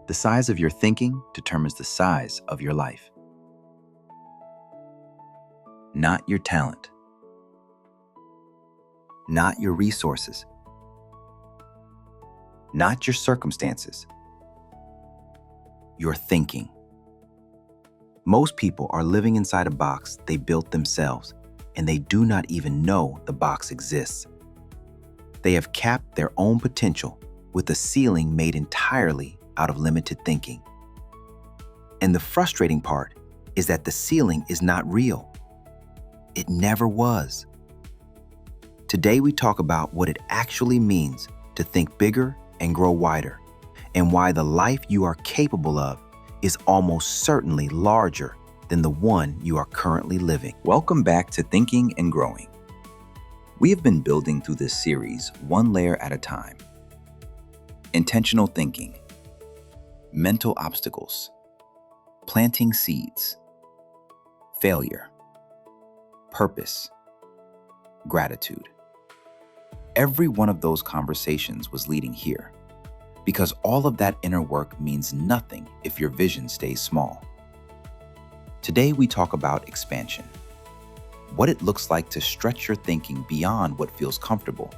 The size of your thinking determines the size of your life. Not your talent, not your resources, not your circumstances, your thinking. Most people are living inside a box they built themselves, and they do not even know the box exists. They have capped their own potential with a ceiling made entirely out of limited thinking. And the frustrating part is that the ceiling is not real. It never was. Today we talk about what it actually means to think bigger and grow wider, and why the life you are capable of is almost certainly larger than the one you are currently living. Welcome back to Thinking and Growing. We have been building through this series one layer at a time. Intentional thinking, mental obstacles, planting seeds, failure, purpose, gratitude. Every one of those conversations was leading here, because all of that inner work means nothing if your vision stays small. Today we talk about expansion, what it looks like to stretch your thinking beyond what feels comfortable,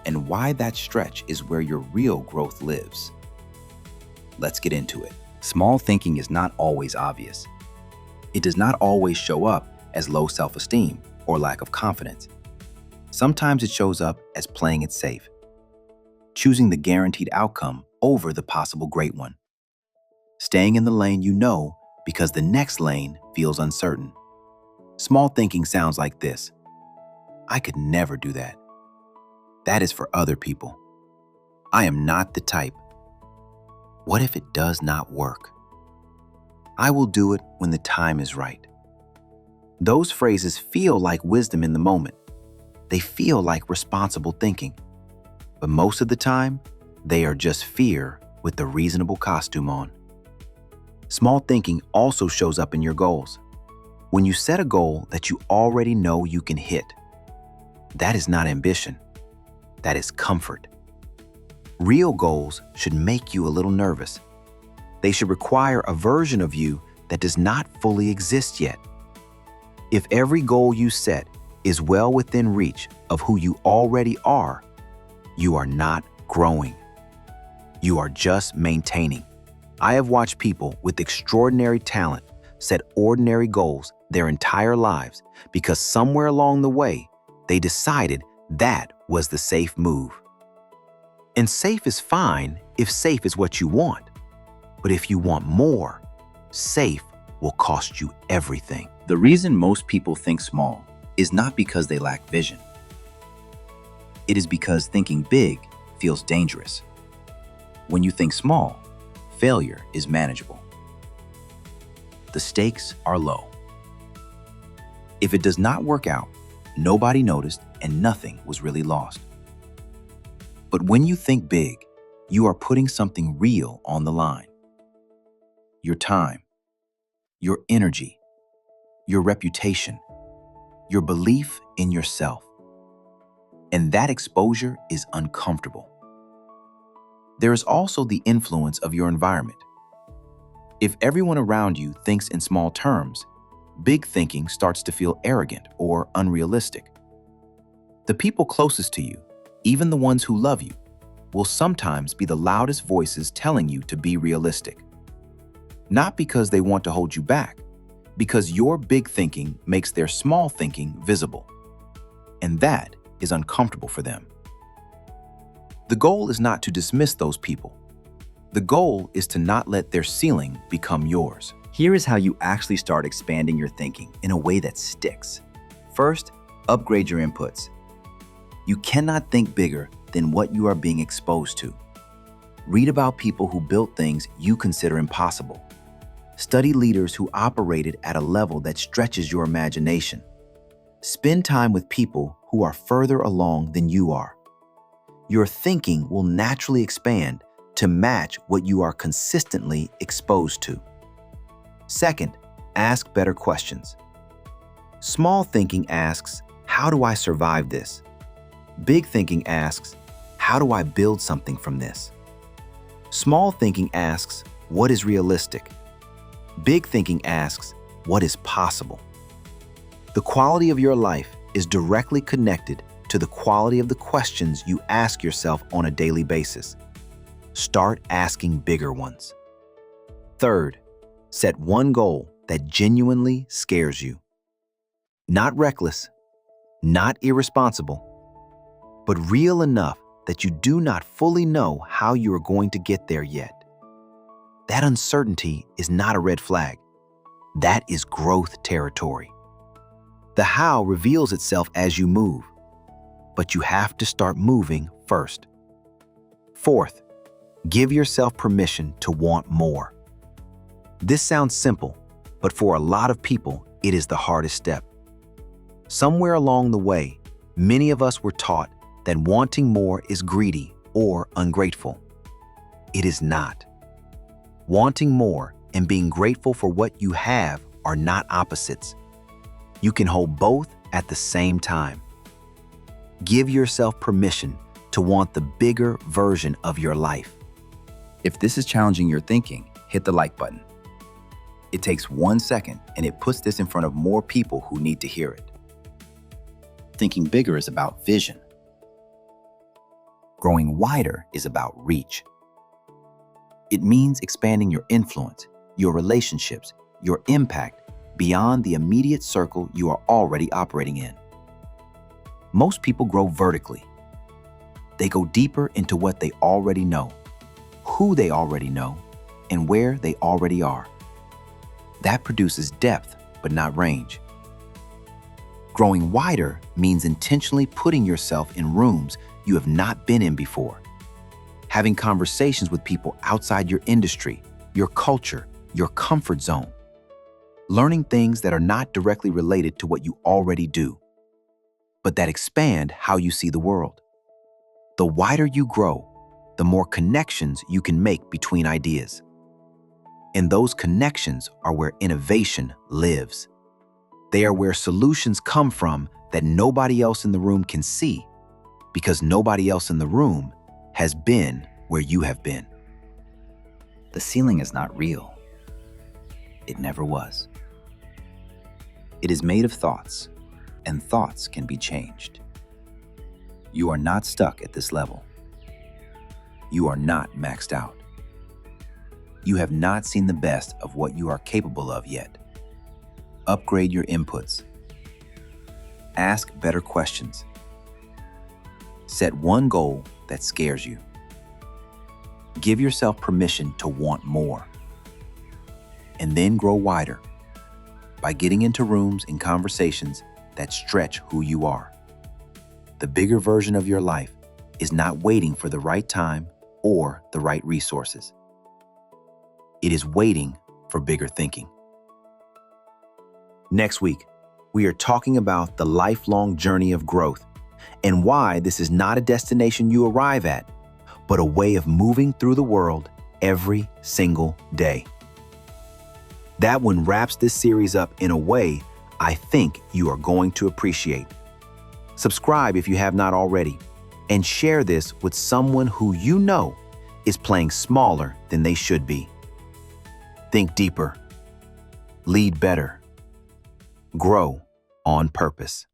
and why that stretch is where your real growth lives. Let's get into it. Small thinking is not always obvious. It does not always show up as low self-esteem or lack of confidence. Sometimes it shows up as playing it safe, choosing the guaranteed outcome over the possible great one, staying in the lane you know because the next lane feels uncertain. Small thinking sounds like this: I could never do that. That is for other people. I am not the type. What if it does not work? I will do it when the time is right. Those phrases feel like wisdom in the moment. They feel like responsible thinking. But most of the time, they are just fear with a reasonable costume on. Small thinking also shows up in your goals. When you set a goal that you already know you can hit, that is not ambition. That is comfort. Real goals should make you a little nervous. They should require a version of you that does not fully exist yet. If every goal you set is well within reach of who you already are, you are not growing. You are just maintaining. I have watched people with extraordinary talent set ordinary goals their entire lives because somewhere along the way, they decided that was the safe move. And safe is fine if safe is what you want. But if you want more, safe will cost you everything. The reason most people think small is not because they lack vision. It is because thinking big feels dangerous. When you think small, failure is manageable. The stakes are low. If it does not work out, nobody noticed and nothing was really lost. But when you think big, you are putting something real on the line. Your time, your energy, your reputation, your belief in yourself. And that exposure is uncomfortable. There is also the influence of your environment. If everyone around you thinks in small terms, big thinking starts to feel arrogant or unrealistic. The people closest to you, even the ones who love you, will sometimes be the loudest voices telling you to be realistic. Not because they want to hold you back, because your big thinking makes their small thinking visible. And that is uncomfortable for them. The goal is not to dismiss those people. The goal is to not let their ceiling become yours. Here is how you actually start expanding your thinking in a way that sticks. First, upgrade your inputs. You cannot think bigger than what you are being exposed to. Read about people who built things you consider impossible. Study leaders who operated at a level that stretches your imagination. Spend time with people who are further along than you are. Your thinking will naturally expand to match what you are consistently exposed to. Second, ask better questions. Small thinking asks, how do I survive this? Big thinking asks, how do I build something from this? Small thinking asks, what is realistic? Big thinking asks, what is possible? The quality of your life is directly connected to the quality of the questions you ask yourself on a daily basis. Start asking bigger ones. Third, set one goal that genuinely scares you. Not reckless, not irresponsible, but real enough that you do not fully know how you are going to get there yet. That uncertainty is not a red flag. That is growth territory. The how reveals itself as you move, but you have to start moving first. Fourth, give yourself permission to want more. This sounds simple, but for a lot of people, it is the hardest step. Somewhere along the way, many of us were taught that wanting more is greedy or ungrateful. It is not. Wanting more and being grateful for what you have are not opposites. You can hold both at the same time. Give yourself permission to want the bigger version of your life. If this is challenging your thinking, hit the like button. It takes 1 second and it puts this in front of more people who need to hear it. Thinking bigger is about vision. Growing wider is about reach. It means expanding your influence, your relationships, your impact beyond the immediate circle you are already operating in. Most people grow vertically. They go deeper into what they already know, who they already know, and where they already are. That produces depth, but not range. Growing wider means intentionally putting yourself in rooms you have not been in before. Having conversations with people outside your industry, your culture, your comfort zone. Learning things that are not directly related to what you already do, but that expand how you see the world. The wider you grow, the more connections you can make between ideas. And those connections are where innovation lives. They are where solutions come from that nobody else in the room can see, because nobody else in the room has been where you have been. The ceiling is not real. It never was. It is made of thoughts, and thoughts can be changed. You are not stuck at this level. You are not maxed out. You have not seen the best of what you are capable of yet. Upgrade your inputs. Ask better questions. Set one goal that scares you. Give yourself permission to want more. And then grow wider by getting into rooms and conversations that stretch who you are. The bigger version of your life is not waiting for the right time or the right resources. It is waiting for bigger thinking. Next week, we are talking about the lifelong journey of growth and why this is not a destination you arrive at, but a way of moving through the world every single day. That one wraps this series up in a way I think you are going to appreciate. Subscribe if you have not already, and share this with someone who you know is playing smaller than they should be. Think deeper, lead better, grow on purpose.